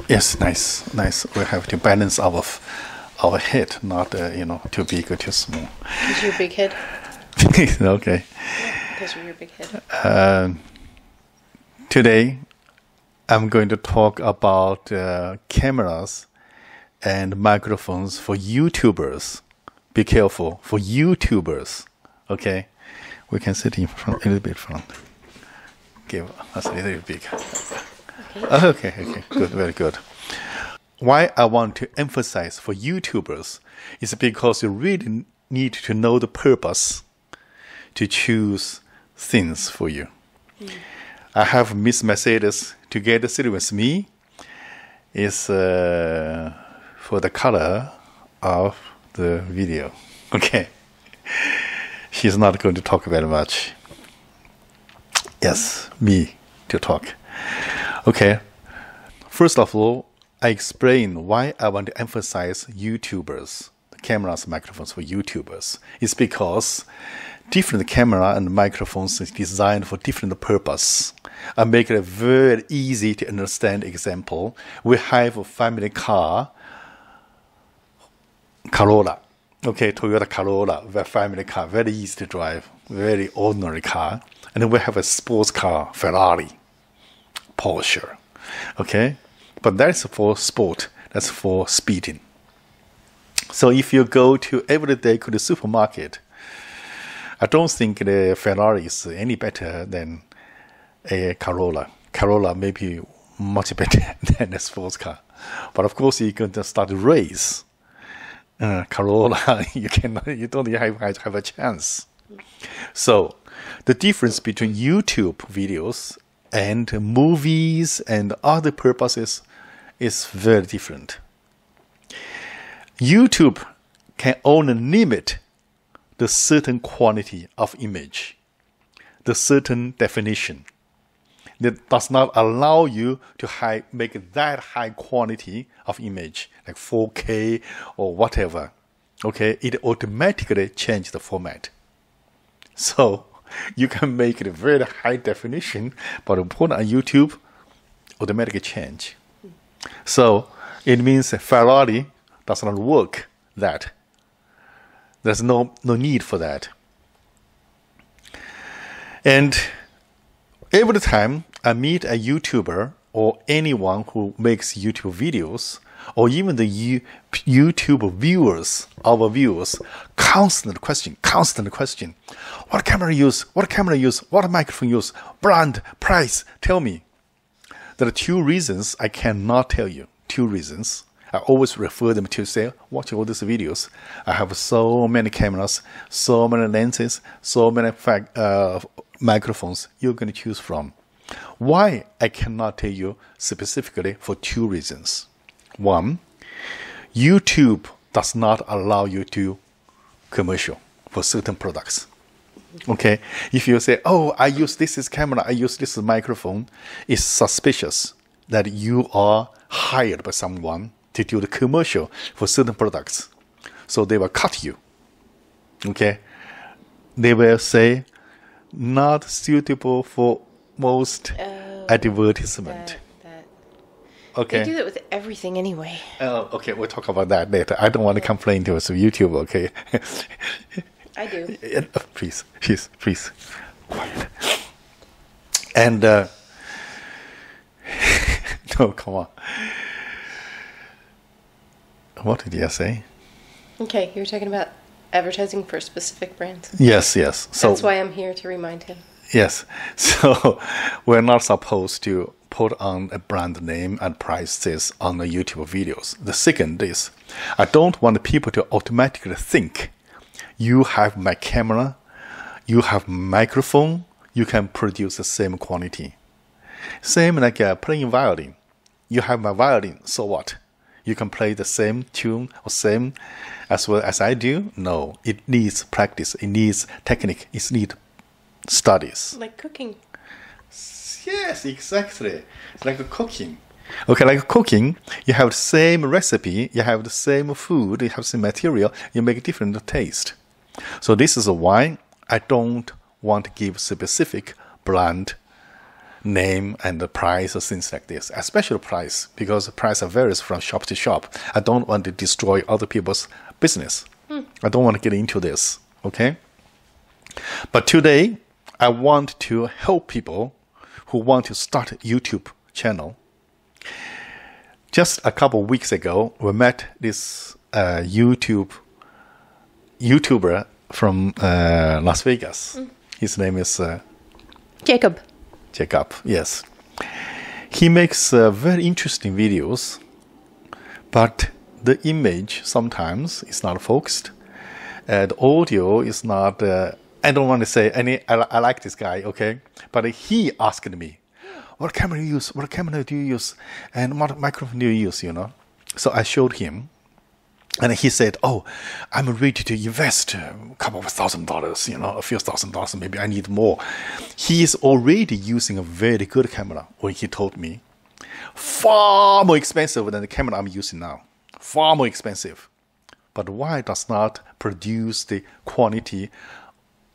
Yes, nice, nice. We have to balance our head, not too big or too small. Because you're a big head. Okay. Because you're a big head. Today, I'm going to talk about cameras and microphones for YouTubers. Be careful, for YouTubers. Okay, we can sit in front, a little bit front. Give us a little bit bigger. Okay, good, very good. Why I want to emphasize for YouTubers is because you really need to know the purpose to choose things for you. I have Miss Mercedes together sitting with me is for the color of the video. Okay. She's not going to talk very much. Yes, me to talk. Okay. First of all, I explain why I want to emphasize YouTubers, the cameras, microphones for YouTubers. It's because different camera and microphones is designed for different purpose. I make it a very easy to understand example. We have a family car, Corolla. Okay, Toyota Corolla, the family car, very easy to drive, very ordinary car. And then we have a sports car, Ferrari, Porsche. Okay, but that's for sport, that's for speeding. So if you go to everyday to the supermarket, I don't think the Ferrari is any better than a Corolla. Corolla may be much better than a sports car. But of course, you can start a race. Corolla, you don't have a chance. So the difference between YouTube videos and movies and other purposes is very different. YouTube can only limit the certain quantity of image, the certain definition. That does not allow you to make that high quantity of image, like 4K or whatever. Okay, it automatically changes the format. So you can make it very high definition, but put on YouTube, automatically change. So it means Ferrari does not work that. There's no need for that. And every time I meet a YouTuber or anyone who makes YouTube videos, or even the YouTube viewers, our viewers, constant question. What camera use? What microphone use? Brand, price, tell me. There are two reasons I cannot tell you. Two reasons. I always refer them to say, watch all these videos. I have so many cameras, so many lenses, so many microphones you're going to choose from. Why I cannot tell you specifically for two reasons. One, YouTube does not allow you to commercial for certain products. Okay, if you say, oh, I use this camera, I use this microphone, it's suspicious that you are hired by someone to do the commercial for certain products. So they will cut you. Okay, they will say, not suitable for most advertisement. Okay. They do that with everything anyway. Okay, we'll talk about that later. I don't want to complain to us YouTube, okay? I do. Please, please, quiet. And, no, come on. What did you say? Okay, you were talking about advertising for specific brands. Yes. So that's why I'm here to remind him. Yes. So we're not supposed to put on a brand name and prices on the YouTube videos. The second is, I don't want people to automatically think you have my camera, you have microphone, you can produce the same quantity. Same like playing violin. You have my violin, so what? You can play the same tune or same as well as I do? No, it needs practice, it needs technique, it needs studies. Like cooking. Yes, exactly. It's like cooking. Okay, like cooking, you have the same recipe, you have the same food, you have the same material, you make a different taste. So this is why I don't want to give specific brand name and the price or things like this, especially price, because the price varies from shop to shop. I don't want to destroy other people's business. I don't want to get into this, okay? But today, I want to help people who want to start a YouTube channel. Just a couple of weeks ago, we met this YouTuber from Las Vegas. His name is Jacob. Jacob, yes. He makes very interesting videos, but the image sometimes is not focused. The audio is not, I don't want to say any, I like this guy, okay? But he asked me, what camera do you use? What camera do you use? And what microphone do you use, you know? So I showed him. And he said, oh, I'm ready to invest a couple of $1,000, you know, a few $1,000, maybe I need more. He is already using a very good camera when he told me. Far more expensive than the camera I'm using now. Far more expensive. But why does not produce the quality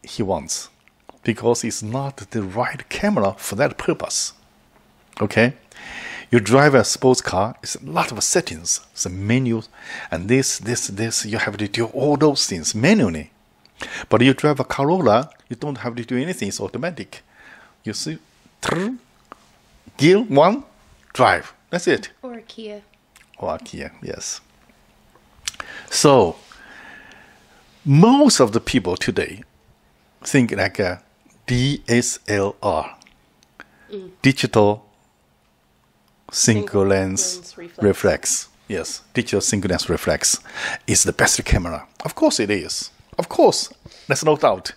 he wants? Because it's not the right camera for that purpose. Okay? You drive a sports car, it's a lot of settings, it's a menu, and this, you have to do all those things manually. But you drive a Corolla, you don't have to do anything, it's automatic. You see, gear 1, drive, that's it. Or a Kia. Or a Kia, yes. So, most of the people today think like a DSLR, digital single lens reflex. Yes, digital single lens reflex is the best camera. Of course it is. Of course, there's no doubt.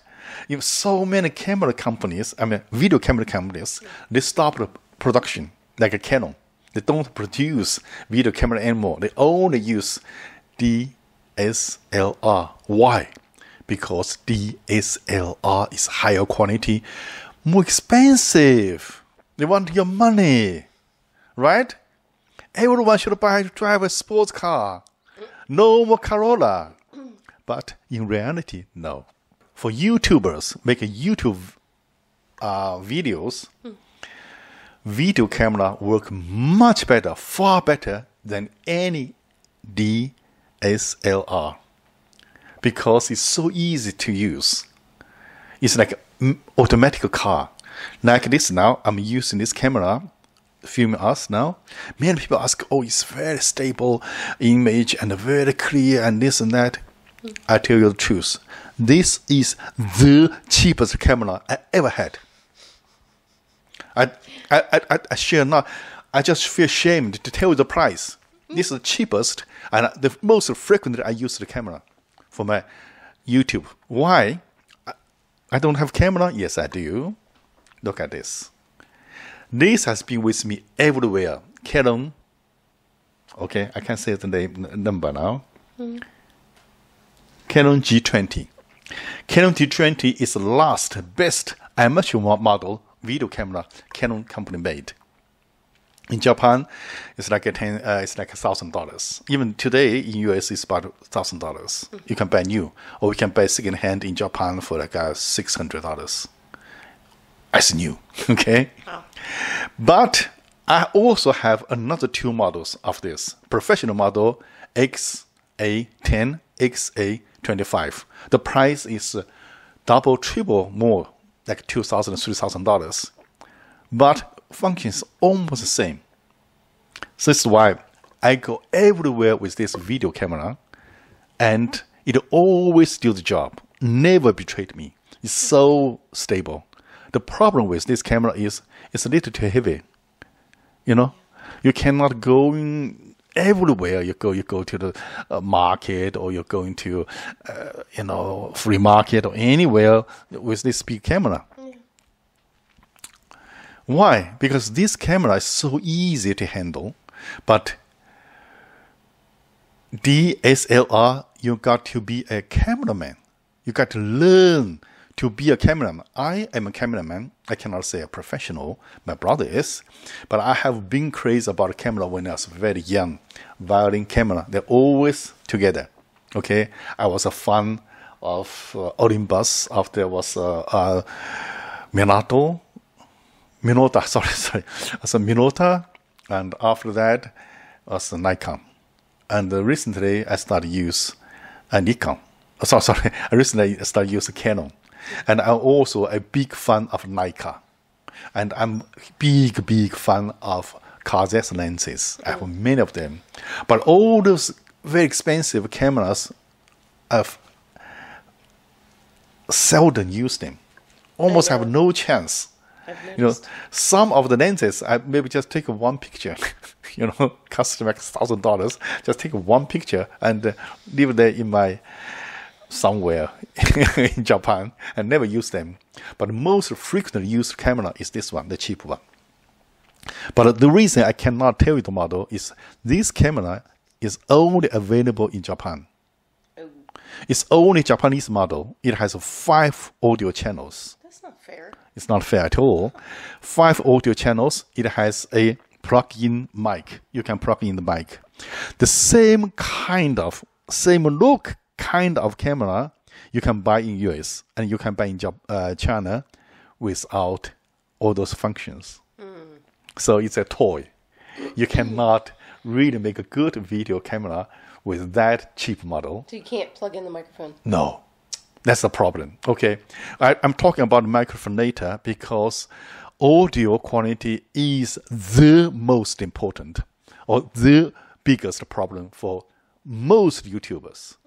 If so many camera companies, video camera companies, they stopped production, like a Canon. They don't produce video camera anymore. They only use DSLR. Why? Because DSLR is higher quality, more expensive. They want your money. Right? Everyone should drive a sports car. No more Corolla. But in reality, no. For YouTubers making YouTube videos, video camera work much better, far better than any DSLR. Because it's so easy to use. It's like an automatic car. Like this now, I'm using this camera filming us now. Many people ask, oh, it's very stable image and very clear and this and that. I tell you the truth. This is the cheapest camera I ever had. I share not. I just feel ashamed to tell you the price. This is the cheapest and the most frequently I use the camera for my YouTube. Why? I don't have camera? Yes, I do. Look at this. This has been with me everywhere. Canon. Okay, I can't say the number now. Canon G20. Canon G20 is the last best amateur model video camera Canon company made. In Japan, it's like $1,000. Even today in US, it's about $1,000. You can buy new, or you can buy second hand in Japan for like $600. As new, okay? Wow. But I also have another 2 models of this. Professional model XA10, XA25. The price is double, triple more, like $2,000, $3,000. But functions almost the same. So this is why I go everywhere with this video camera, and it always do the job. Never betrayed me. It's so stable. The problem with this camera is it's a little too heavy. You know, you cannot go in everywhere. You go to the market, or you're going to, free market or anywhere with this big camera. Why? Because this camera is so easy to handle, but DSLR, you got to be a cameraman. You got to learn to be a cameraman. I am a cameraman. I cannot say a professional. My brother is. But I have been crazy about camera when I was very young. Violin, camera, they're always together. Okay? I was a fan of Olympus. After was Minato. Minolta, sorry. So Minolta, and after that was Nikon. And recently I started use Nikon. Sorry. Recently I started using Canon. And I'm also a big fan of Nikon. And I'm big fan of Kazakh lenses. I have many of them. But all those very expensive cameras, I've seldom used them. Almost have no chance. Some of the lenses, I maybe just take one picture, cost like $1,000. Just take one picture and leave there in my somewhere in Japan and never use them. But the most frequently used camera is this one, the cheap one. But the reason I cannot tell you the model is this camera is only available in Japan. Oh. It's only Japanese model. It has 5 audio channels. That's not fair. It's not fair at all. 5 audio channels. It has a plug-in mic. You can plug in the mic. The same look kind of camera you can buy in US and you can buy in China without all those functions. So it's a toy. You cannot really make a good video camera with that cheap model. So you can't plug in the microphone? No. That's the problem. Okay. I'm talking about microphone later because audio quality is the most important or the biggest problem for most YouTubers.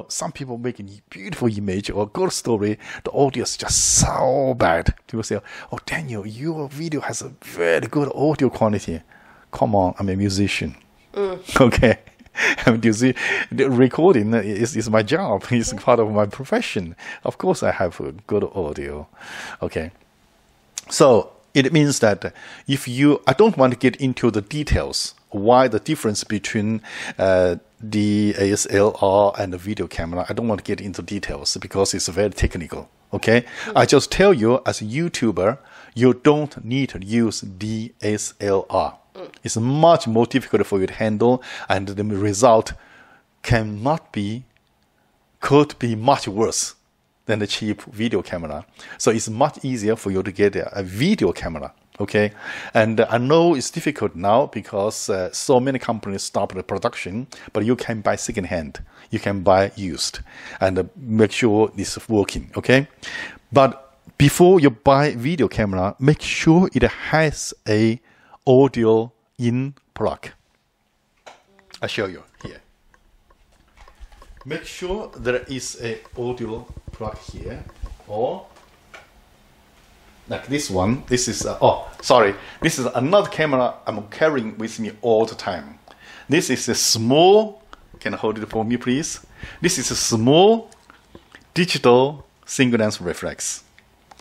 Some people make a beautiful image or good story. The audio is just so bad. People say, oh, Daniel, your video has a very good audio quality. Come on, I'm a musician. Okay. The recording is my job. It's part of my profession. Of course, I have good audio. Okay. So it means that I don't want to get into the details why the difference between the DSLR and the video camera. I don't want to get into details because it's very technical. Okay. I just tell you as a YouTuber, you don't need to use DSLR. It's much more difficult for you to handle, and the result could be much worse than the cheap video camera. So it's much easier for you to get a video camera. Okay, and I know it's difficult now because so many companies stop the production, but you can buy secondhand. You can buy used and make sure it's working. Okay, but before you buy video camera, make sure it has a audio in plug. I'll show you here. Make sure there is a audio plug here, or like this one. This is this is another camera I'm carrying with me all the time. This is a small. Can you hold it for me, please? This is a small digital single lens reflex.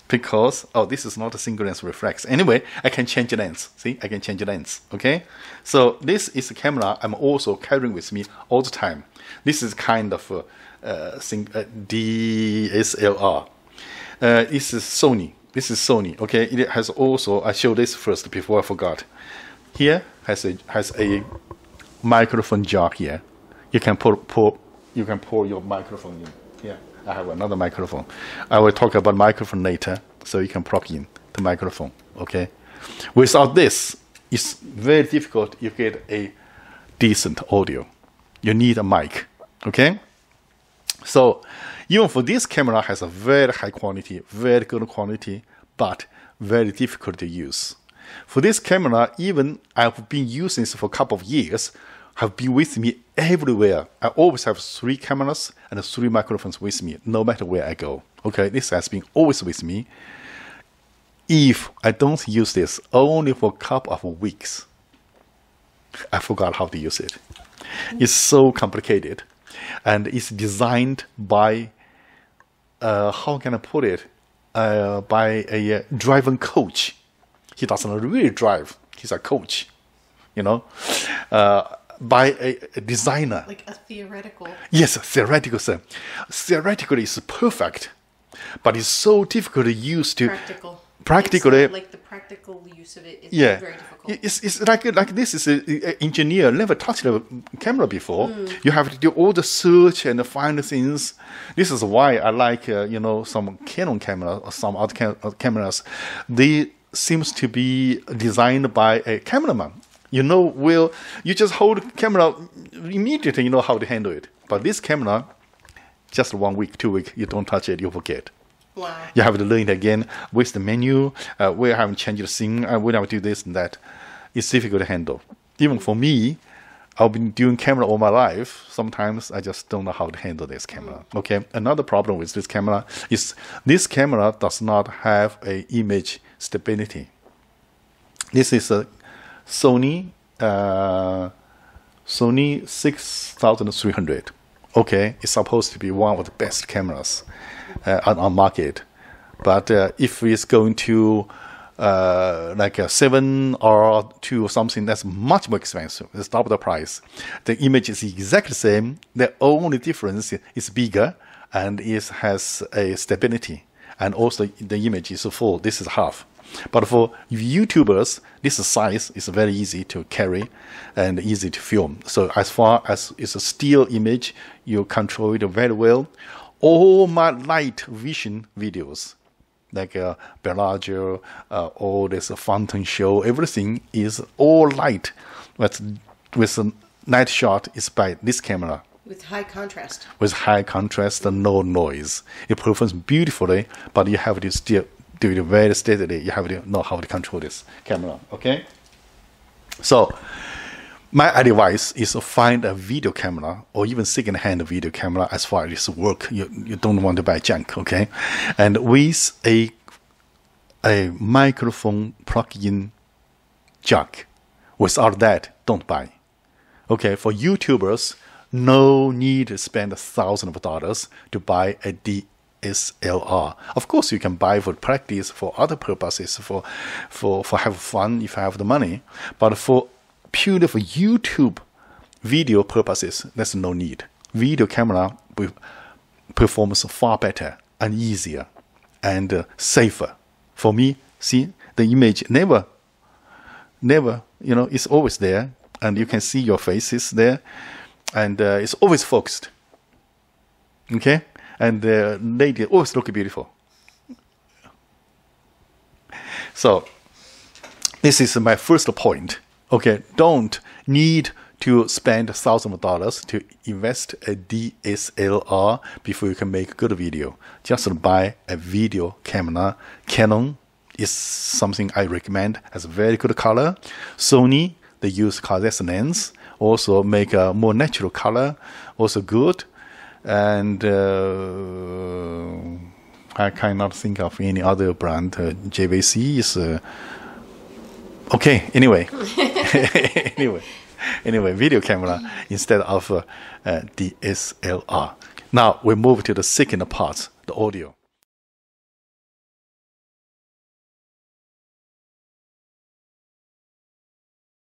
Because, this is not a single lens reflex. Anyway, I can change the lens. See, I can change the lens. Okay? So this is a camera I'm also carrying with me all the time. This is kind of DSLR. This is Sony. Okay? It has also, I show this first before I forgot. Here has a microphone jack here. You can pour your microphone in. Here. I have another microphone. I will talk about microphone later, so you can plug in the microphone. Okay. Without this, it's very difficult to get a decent audio. You need a mic. Okay. So even for this camera has a very high quality, very good quality, but very difficult to use. For this camera, even I've been using this for a couple of years, have been with me everywhere. I always have 3 cameras and 3 microphones with me, no matter where I go. Okay, this has been always with me. If I don't use this only for a couple of weeks, I forgot how to use it. It's so complicated, and it's designed by, how can I put it, by a driving coach. He doesn't really drive. He's a coach, by a designer. Like a theoretical. Yes, theoretical, sir. Theoretically, it's perfect, but it's so difficult to use to. Practically. Like the practical use of it is very difficult. It's like this is an engineer never touched a camera before. You have to do all the search and find things. This is why I like some Canon camera or some other cameras. They seems to be designed by a cameraman. You just hold the camera immediately, you know how to handle it. But this camera, just 1 week, 2 weeks, you don't touch it, you forget. Wow. You have to learn it again. Where's the menu? Where I haven't changed the scene? Where I do this and that. It's difficult to handle. Even for me, I've been doing camera all my life. Sometimes I just don't know how to handle this camera. Okay. Another problem with this camera is this camera does not have a image stability. This is a Sony 6300. Okay, it's supposed to be one of the best cameras on market, but if it's going to like a 7R2 or something, that's much more expensive. It's double the price. The image is exactly the same. The only difference is bigger and it has a stability, and also the image is full. This is half. But for YouTubers, this size is very easy to carry and easy to film. So as far as it's a still image, you control it very well. All my night vision videos, like Bellagio, all this fountain show, everything is all light. With a night shot is by this camera. With high contrast. With high contrast and no noise. It performs beautifully, but you have to still do it very steadily. You have to know how to control this camera, okay? So, my advice is to find a video camera or even second-hand video camera as far as this work. You don't want to buy junk, okay? And with a microphone plug-in jack. Without that, don't buy. Okay, for YouTubers, no need to spend thousands of dollars to buy a DSLR. Of course, you can buy for practice, for other purposes, for have fun if you have the money. But purely for YouTube video purposes, there's no need. Video camera performs far better and easier and safer. For me, see, the image never, it's always there, and you can see your faces there, and it's always focused. Okay? And the lady always look beautiful. So, this is my first point. Okay, don't need to spend thousands of dollars to invest a DSLR before you can make a good video. Just buy a video camera. Canon is something I recommend. Has a very good color. Sony, they use colorless lens. Also make a more natural color. Also good. And I cannot think of any other brand. JVC is okay. Anyway, anyway, video camera instead of DSLR. Now we move to the second part, the audio.